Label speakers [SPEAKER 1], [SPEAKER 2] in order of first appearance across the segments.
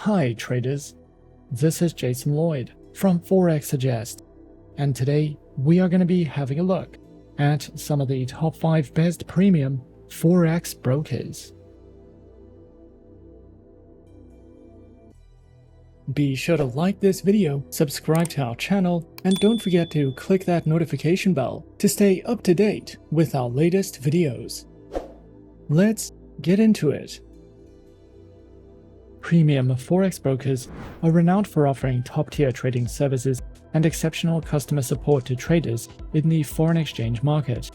[SPEAKER 1] Hi traders, this is Jason Lloyd from Forexsuggest, and today we are going to be having a look at some of the top 5 best premium Forex brokers. Be sure to like this video, subscribe to our channel, and don't forget to click that notification bell to stay up to date with our latest videos. Let's get into it. Premium Forex brokers are renowned for offering top-tier trading services and exceptional customer support to traders in the foreign exchange market.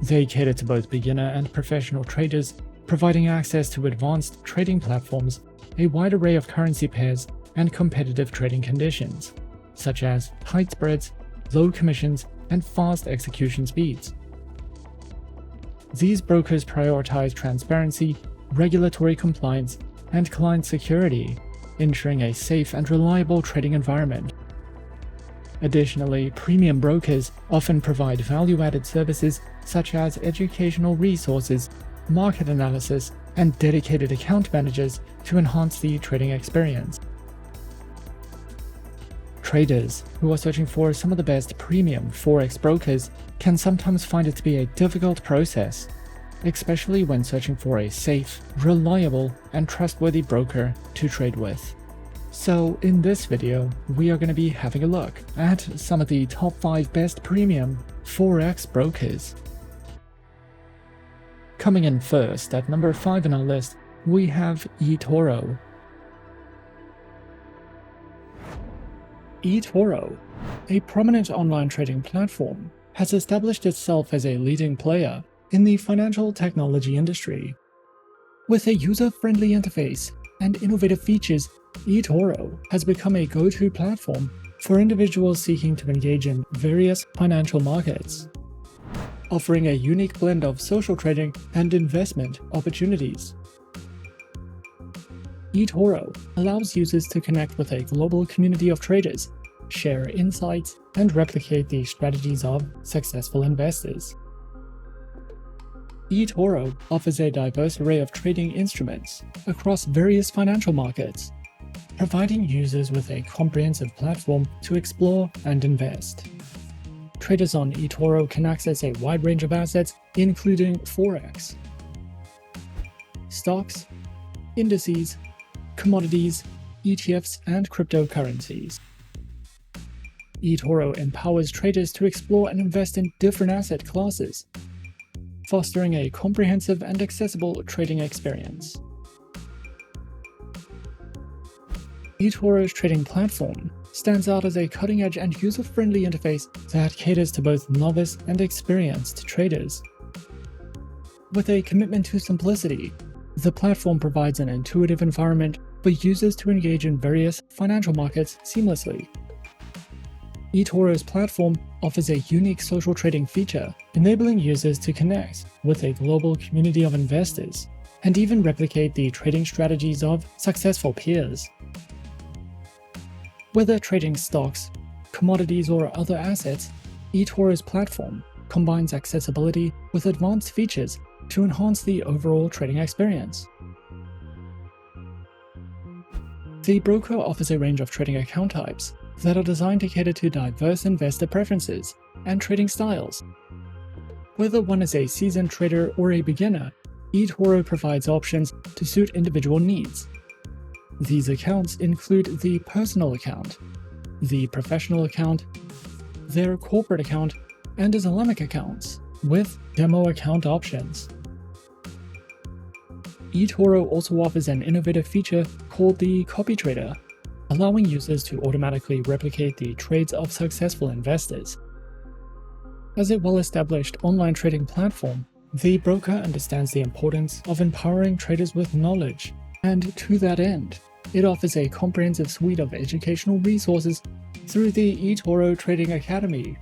[SPEAKER 1] They cater to both beginner and professional traders, providing access to advanced trading platforms, a wide array of currency pairs, and competitive trading conditions, such as tight spreads, low commissions, and fast execution speeds. These brokers prioritize transparency, regulatory compliance, and client security, ensuring a safe and reliable trading environment. Additionally, premium brokers often provide value-added services such as educational resources, market analysis, and dedicated account managers to enhance the trading experience. Traders who are searching for some of the best premium Forex brokers can sometimes find it to be a difficult process, especially when searching for a safe, reliable, and trustworthy broker to trade with. So in this video, we are going to be having a look at some of the top 5 best premium Forex brokers. Coming in first at number 5 on our list, we have eToro. eToro, a prominent online trading platform, has established itself as a leading player in the financial technology industry. With a user-friendly interface and innovative features, eToro has become a go-to platform for individuals seeking to engage in various financial markets, offering a unique blend of social trading and investment opportunities. eToro allows users to connect with a global community of traders, share insights, and replicate the strategies of successful investors. eToro offers a diverse array of trading instruments across various financial markets, providing users with a comprehensive platform to explore and invest. Traders on eToro can access a wide range of assets, including Forex, stocks, indices, commodities, ETFs, and cryptocurrencies. eToro empowers traders to explore and invest in different asset classes, fostering a comprehensive and accessible trading experience. eToro's trading platform stands out as a cutting-edge and user-friendly interface that caters to both novice and experienced traders. With a commitment to simplicity, the platform provides an intuitive environment for users to engage in various financial markets seamlessly. eToro's platform offers a unique social trading feature, enabling users to connect with a global community of investors and even replicate the trading strategies of successful peers. Whether trading stocks, commodities, or other assets, eToro's platform combines accessibility with advanced features to enhance the overall trading experience. The broker offers a range of trading account types that are designed to cater to diverse investor preferences and trading styles. Whether one is a seasoned trader or a beginner, eToro provides options to suit individual needs. These accounts include the personal account, the professional account, their corporate account, and Islamic accounts, with demo account options. eToro also offers an innovative feature called the Copy Trader, allowing users to automatically replicate the trades of successful investors. As a well-established online trading platform, the broker understands the importance of empowering traders with knowledge, and to that end, it offers a comprehensive suite of educational resources through the eToro Trading Academy.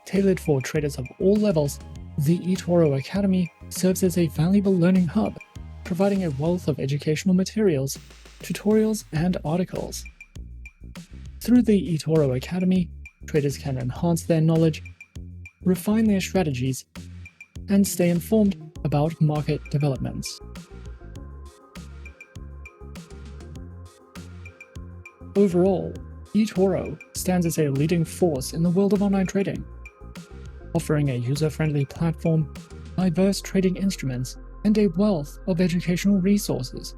[SPEAKER 1] Tailored for traders of all levels, the eToro Academy serves as a valuable learning hub, providing a wealth of educational materials, tutorials, and articles. Through the eToro Academy, traders can enhance their knowledge, refine their strategies, and stay informed about market developments. Overall, eToro stands as a leading force in the world of online trading, offering a user-friendly platform, diverse trading instruments, and a wealth of educational resources.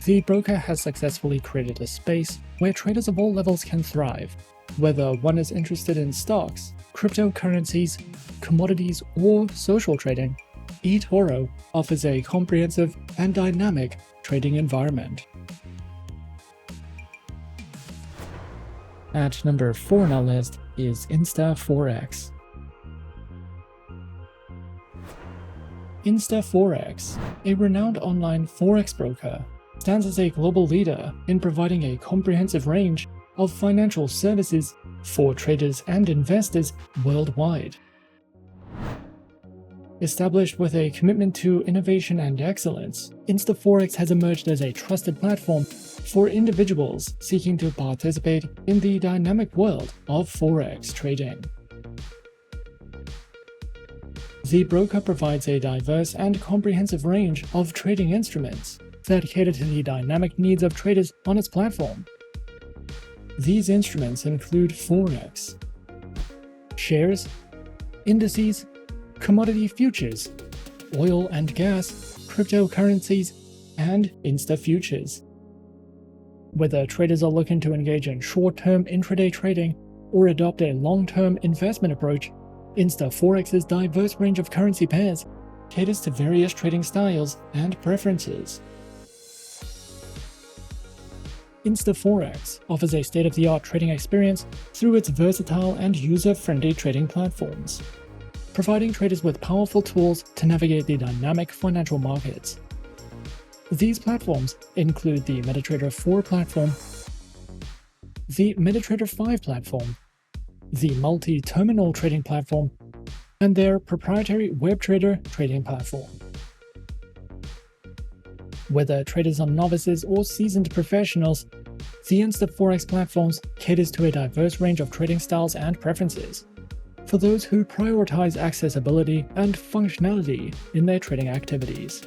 [SPEAKER 1] The broker has successfully created a space where traders of all levels can thrive, whether one is interested in stocks, cryptocurrencies, commodities, or social trading. eToro offers a comprehensive and dynamic trading environment. At number 4 on our list is InstaForex. InstaForex, a renowned online forex broker, stands as a global leader in providing a comprehensive range of financial services for traders and investors worldwide. Established with a commitment to innovation and excellence, InstaForex has emerged as a trusted platform for individuals seeking to participate in the dynamic world of forex trading. The broker provides a diverse and comprehensive range of trading instruments that cater to the dynamic needs of traders on its platform. These instruments include Forex, shares, indices, commodity futures, oil and gas, cryptocurrencies, and InstaFutures. Whether traders are looking to engage in short-term intraday trading or adopt a long-term investment approach, InstaForex's diverse range of currency pairs caters to various trading styles and preferences. InstaForex offers a state-of-the-art trading experience through its versatile and user-friendly trading platforms, providing traders with powerful tools to navigate the dynamic financial markets. These platforms include the MetaTrader 4 platform, the MetaTrader 5 platform, the multi-terminal trading platform, and their proprietary WebTrader trading platform. Whether traders are novices or seasoned professionals, the InstaForex platforms caters to a diverse range of trading styles and preferences for those who prioritize accessibility and functionality in their trading activities.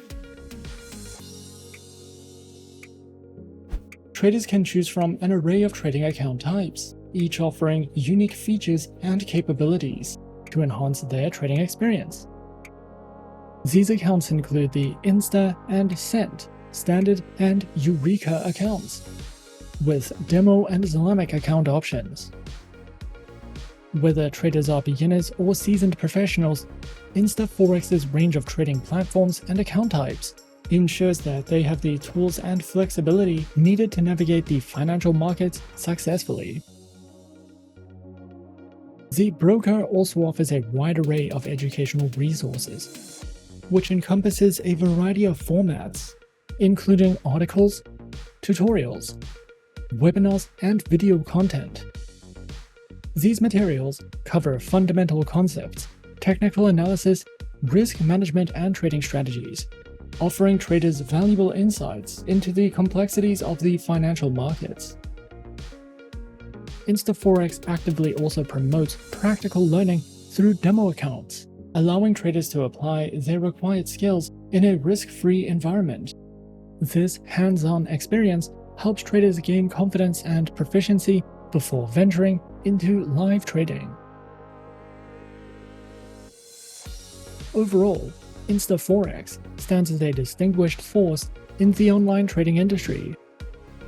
[SPEAKER 1] Traders can choose from an array of trading account types, each offering unique features and capabilities to enhance their trading experience. These accounts include the Insta and Cent, Standard and Eureka accounts, with Demo and Islamic account options. Whether traders are beginners or seasoned professionals, InstaForex's range of trading platforms and account types ensures that they have the tools and flexibility needed to navigate the financial markets successfully. The broker also offers a wide array of educational resources, which encompasses a variety of formats, including articles, tutorials, webinars, and video content. These materials cover fundamental concepts, technical analysis, risk management, and trading strategies, offering traders valuable insights into the complexities of the financial markets. InstaForex actively also promotes practical learning through demo accounts, allowing traders to apply their required skills in a risk-free environment. This hands-on experience helps traders gain confidence and proficiency before venturing into live trading. Overall, InstaForex stands as a distinguished force in the online trading industry,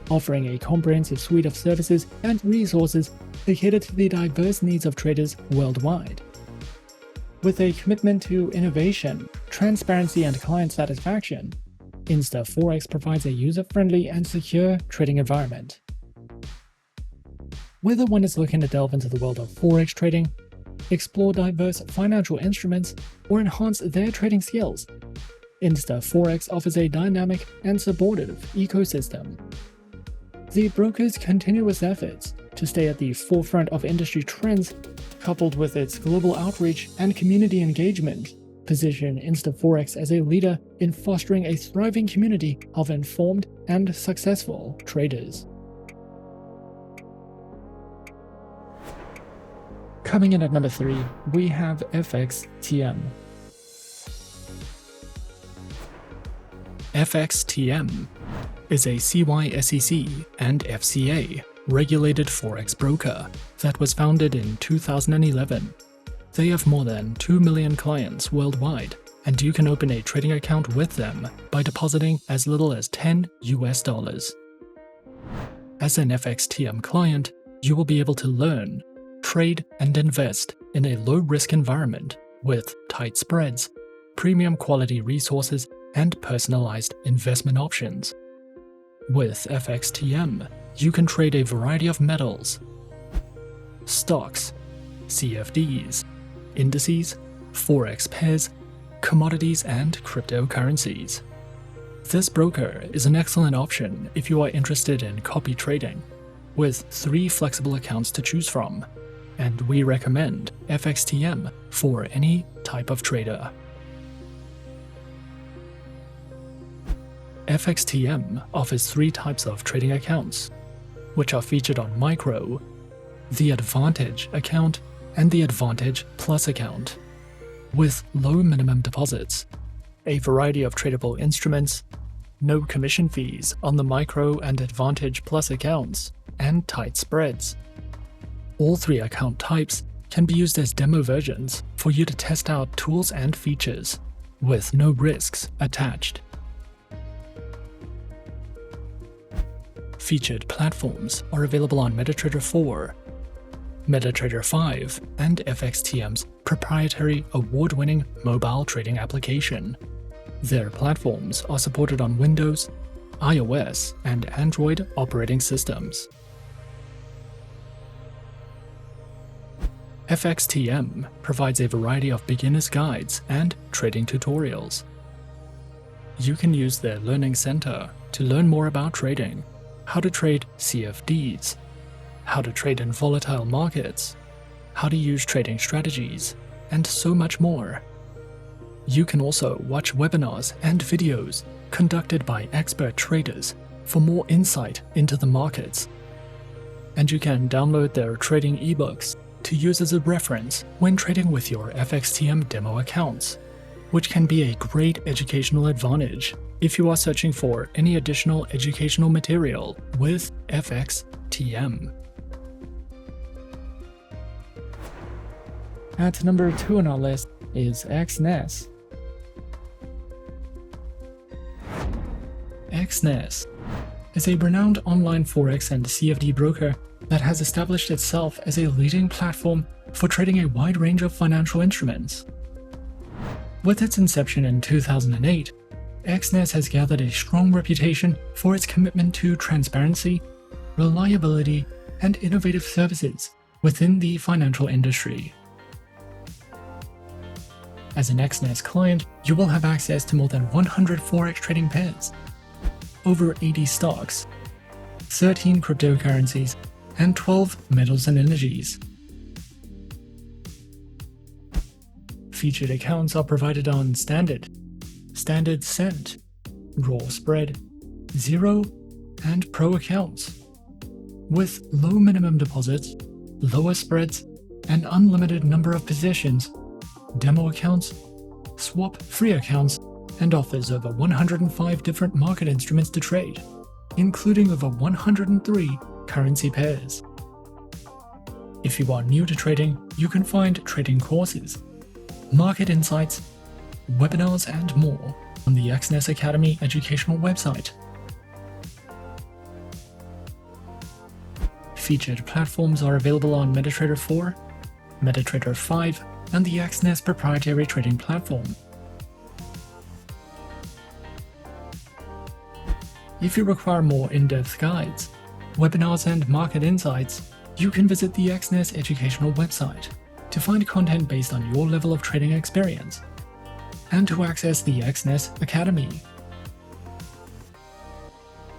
[SPEAKER 1] offering a comprehensive suite of services and resources to cater to the diverse needs of traders worldwide. With a commitment to innovation, transparency, and client satisfaction, InstaForex provides a user-friendly and secure trading environment. Whether one is looking to delve into the world of forex trading, explore diverse financial instruments, or enhance their trading skills, InstaForex offers a dynamic and supportive ecosystem. The broker's continuous efforts to stay at the forefront of industry trends, coupled with its global outreach and community engagement, position InstaForex as a leader in fostering a thriving community of informed and successful traders. Coming in at number 3, we have FXTM. FXTM is a CYSEC and FCA regulated Forex broker that was founded in 2011. They have more than 2 million clients worldwide, and you can open a trading account with them by depositing as little as $10 US. As an FXTM client, you will be able to learn, trade, and invest in a low-risk environment with tight spreads, premium quality resources, and personalized investment options. With FXTM, you can trade a variety of metals, stocks, CFDs, indices, Forex pairs, commodities, and cryptocurrencies. This broker is an excellent option if you are interested in copy trading, with 3 flexible accounts to choose from, and we recommend FXTM for any type of trader. FXTM offers 3 types of trading accounts, which are featured on Micro, the Advantage account, and the Advantage Plus account, with low minimum deposits, a variety of tradable instruments, no commission fees on the Micro and Advantage Plus accounts, and tight spreads. All 3 account types can be used as demo versions for you to test out tools and features, with no risks attached. Featured platforms are available on MetaTrader 4, MetaTrader 5, and FXTM's proprietary award-winning mobile trading application. Their platforms are supported on Windows, iOS, and Android operating systems. FXTM provides a variety of beginner's guides and trading tutorials. You can use their Learning Center to learn more about trading, how to trade CFDs, how to trade in volatile markets, how to use trading strategies, and so much more. You can also watch webinars and videos conducted by expert traders for more insight into the markets. And you can download their trading ebooks to use as a reference when trading with your FXTM demo accounts, which can be a great educational advantage if you are searching for any additional educational material with FXTM. At number 2 on our list is Exness. Exness is a renowned online Forex and CFD broker that has established itself as a leading platform for trading a wide range of financial instruments. With its inception in 2008, Exness has gathered a strong reputation for its commitment to transparency, reliability, and innovative services within the financial industry. As an Exness client, you will have access to more than 100 Forex trading pairs, over 80 stocks, 13 cryptocurrencies, and 12 metals and energies. Featured accounts are provided on Standard Cent, Raw Spread, Zero, and Pro accounts, with low minimum deposits, lower spreads, and unlimited number of positions, demo accounts, swap-free accounts, and offers over 105 different market instruments to trade, including over 103 currency pairs. If you are new to trading, you can find trading courses, market insights, webinars, and more on the Exness Academy educational website. Featured platforms are available on MetaTrader 4, MetaTrader 5, and the Exness proprietary trading platform. If you require more in-depth guides, webinars, and market insights, you can visit the Exness educational website to find content based on your level of trading experience, and to access the Exness Academy.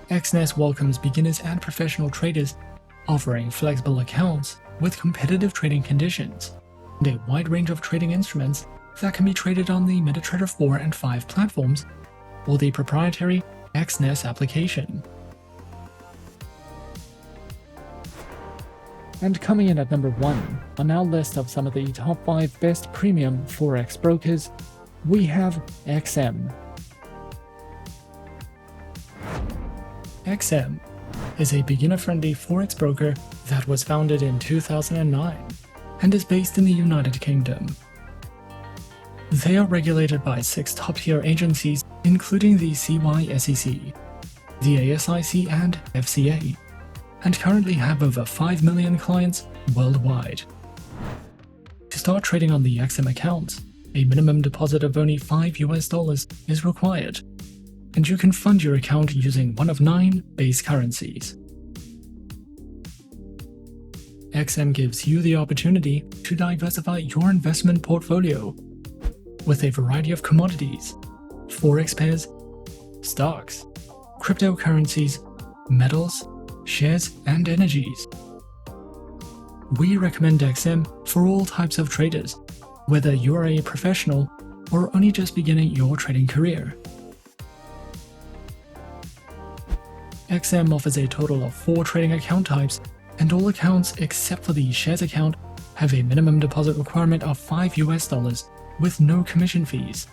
[SPEAKER 1] Exness welcomes beginners and professional traders, offering flexible accounts with competitive trading conditions, and a wide range of trading instruments that can be traded on the MetaTrader 4 and 5 platforms or the proprietary Exness application. And coming in at number 1 on our list of some of the top 5 best premium Forex brokers, we have XM. XM is a beginner-friendly Forex broker that was founded in 2009 and is based in the United Kingdom. They are regulated by 6 top-tier agencies, including the CYSEC, the ASIC and FCA, and currently have over 5 million clients worldwide. To start trading on the XM account, a minimum deposit of only $5 is required, and you can fund your account using one of 9 base currencies. XM gives you the opportunity to diversify your investment portfolio with a variety of commodities, Forex pairs, stocks, cryptocurrencies, metals, shares, and energies. We recommend XM for all types of traders, whether you are a professional or only just beginning your trading career. XM offers a total of 4 trading account types, and all accounts except for the shares account have a minimum deposit requirement of $5 with no commission fees.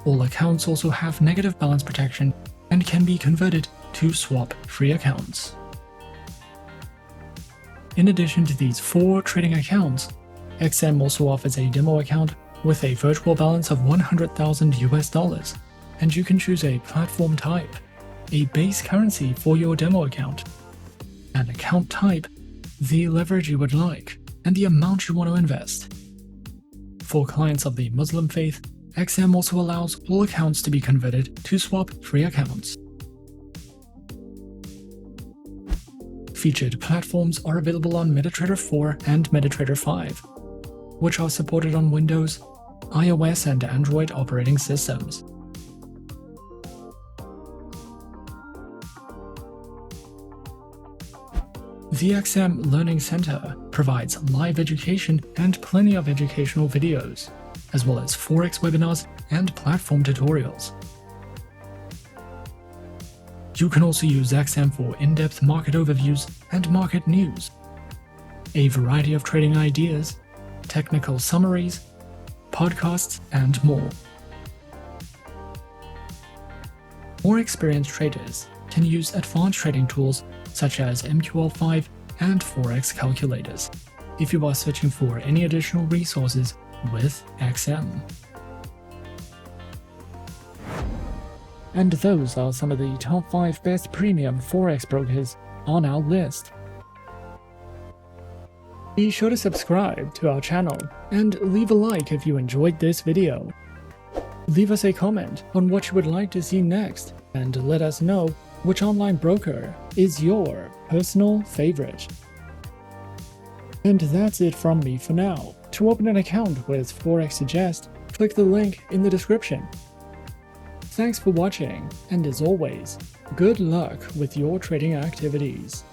[SPEAKER 1] All accounts also have negative balance protection and can be converted to swap-free accounts. In addition to these 4 trading accounts, XM also offers a demo account with a virtual balance of $100,000, and you can choose a platform type, a base currency for your demo account, an account type, the leverage you would like, and the amount you want to invest. For clients of the Muslim faith, XM also allows all accounts to be converted to swap-free accounts. Featured platforms are available on MetaTrader 4 and MetaTrader 5, which are supported on Windows, iOS, and Android operating systems. The XM Learning Center provides live education and plenty of educational videos, as well as Forex webinars and platform tutorials. You can also use XM for in-depth market overviews and market news, a variety of trading ideas, technical summaries, podcasts, and more. More experienced traders can use advanced trading tools such as MQL5 and Forex calculators if you are searching for any additional resources with XM. And those are some of the top 5 best premium Forex brokers on our list. Be sure to subscribe to our channel and leave a like if you enjoyed this video. Leave us a comment on what you would like to see next, and let us know which online broker is your personal favorite. And that's it from me for now. To open an account with Forexsuggest, click the link in the description. Thanks for watching, and as always, good luck with your trading activities.